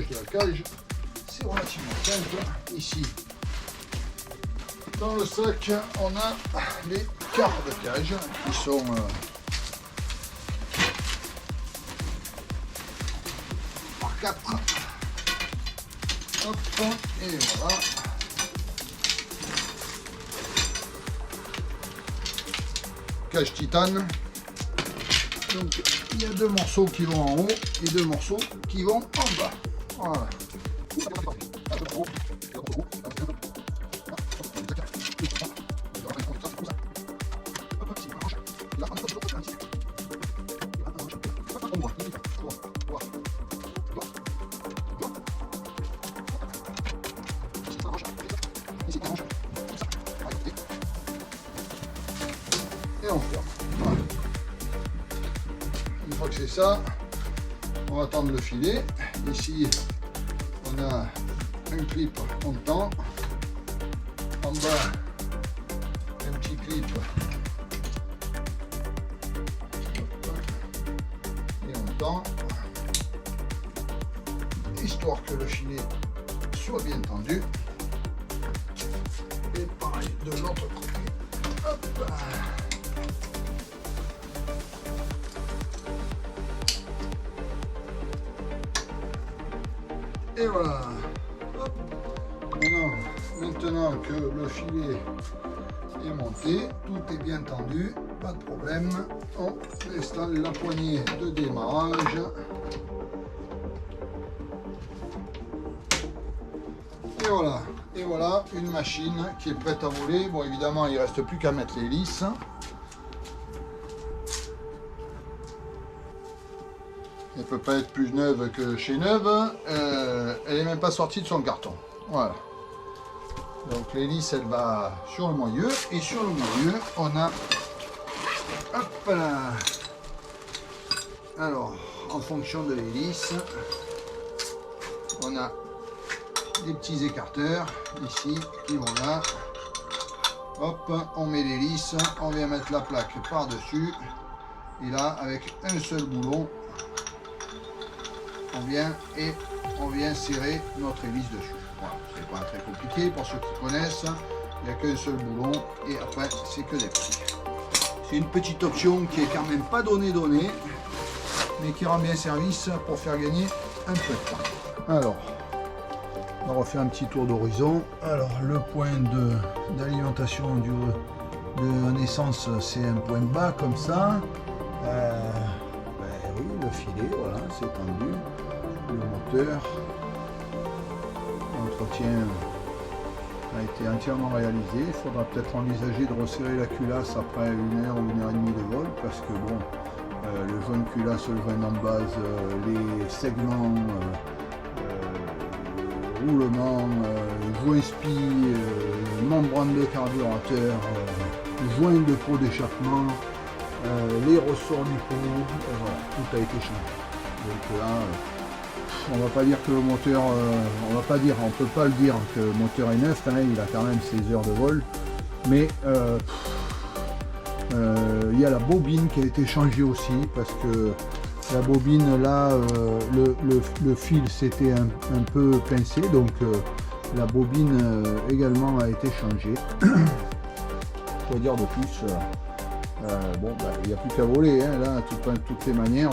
de la cage, c'est relativement simple. Ici, dans le sac, on a les quarts de cage qui sont par 4. Hop, et voilà. Cage titane. Donc il y a 2 morceaux qui vont en haut et 2 morceaux qui vont en bas. Voilà. Et on ferme. Voilà. Une fois que c'est ça, on va tendre le filet. Ici, on a un clip, on tend. En bas, un petit clip. Et on tend. Histoire que le filet soit bien tendu. Et pareil de l'autre côté. Hop. Et voilà. Hop. Maintenant que le filet est monté, tout est bien tendu, pas de problème. On installe la poignée de démarrage. Et voilà une machine qui est prête à voler. Bon, évidemment, il ne reste plus qu'à mettre l'hélice. Elle ne peut pas être plus neuve que chez neuve. Elle n'est même pas sortie de son carton. Voilà. Donc l'hélice, elle va sur le moyeu. Et sur le moyeu, on a... Hop là. Alors, en fonction de l'hélice, on a des petits écarteurs ici qui vont là. Hop, on met l'hélice, on vient mettre la plaque par-dessus. Et là, avec un seul boulon, on vient serrer notre hélice dessus. Voilà, c'est pas très compliqué pour ceux qui connaissent. Il n'y a qu'un seul boulon et après c'est que des petits. C'est une petite option qui est quand même pas donnée, mais qui rend bien service pour faire gagner un peu de temps. Alors, on va refaire un petit tour d'horizon. Alors, le point d'alimentation de naissance, c'est un point bas comme ça. Oui, le filet, voilà, c'est tendu. Le moteur, l'entretien a été entièrement réalisé. Il faudra peut-être envisager de resserrer la culasse après 1 heure ou 1 heure et demie de vol, parce que bon, le joint de culasse, le joint d'embase, les segments, roulement, joint spi, membrane de carburateur, joint de pot d'échappement, les ressorts du pot, voilà, tout a été changé. Donc là, on va pas dire que le moteur, on peut pas le dire que le moteur est neuf, hein, il a quand même ses heures de vol, mais il y a la bobine qui a été changée aussi, parce que la bobine là, le fil s'était un peu pincé, donc la bobine également a été changée. Quoi dire de plus? Bon, bah, il n'y a plus qu'à voler, hein, là, toutes les manières,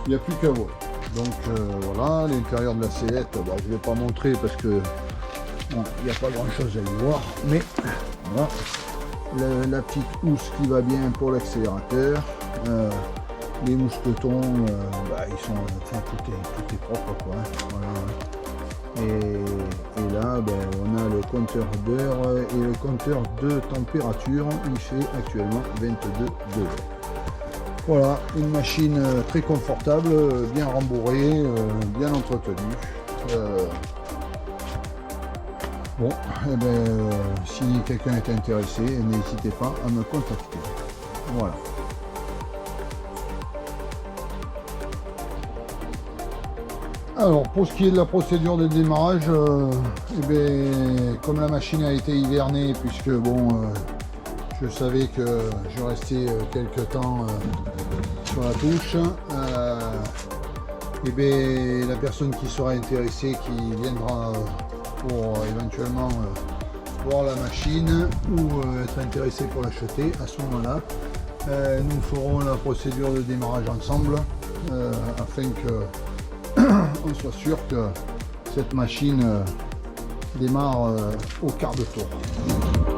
il n'y a plus qu'à voler. Donc voilà, l'intérieur de la sellette, bah, je ne vais pas montrer parce que bon, il n'y a pas grand chose à y voir, mais voilà, la petite housse qui va bien pour l'accélérateur, les mousquetons, bah, ils sont, enfin, tout est propre, quoi, hein, voilà. Et là, ben, on a le compteur d'heure et le compteur de température. Il fait actuellement 22 degrés. Voilà, une machine très confortable, bien rembourrée, bien entretenue. Bon, eh ben, si quelqu'un est intéressé, n'hésitez pas à me contacter. Voilà. Alors, pour ce qui est de la procédure de démarrage, eh bien, comme la machine a été hivernée, puisque bon, je savais que je restais quelques temps sur la touche, et bien la personne qui sera intéressée, qui viendra pour éventuellement voir la machine ou être intéressé pour l'acheter, à ce moment-là, nous ferons la procédure de démarrage ensemble afin que on soit sûr que cette machine démarre au quart de tour.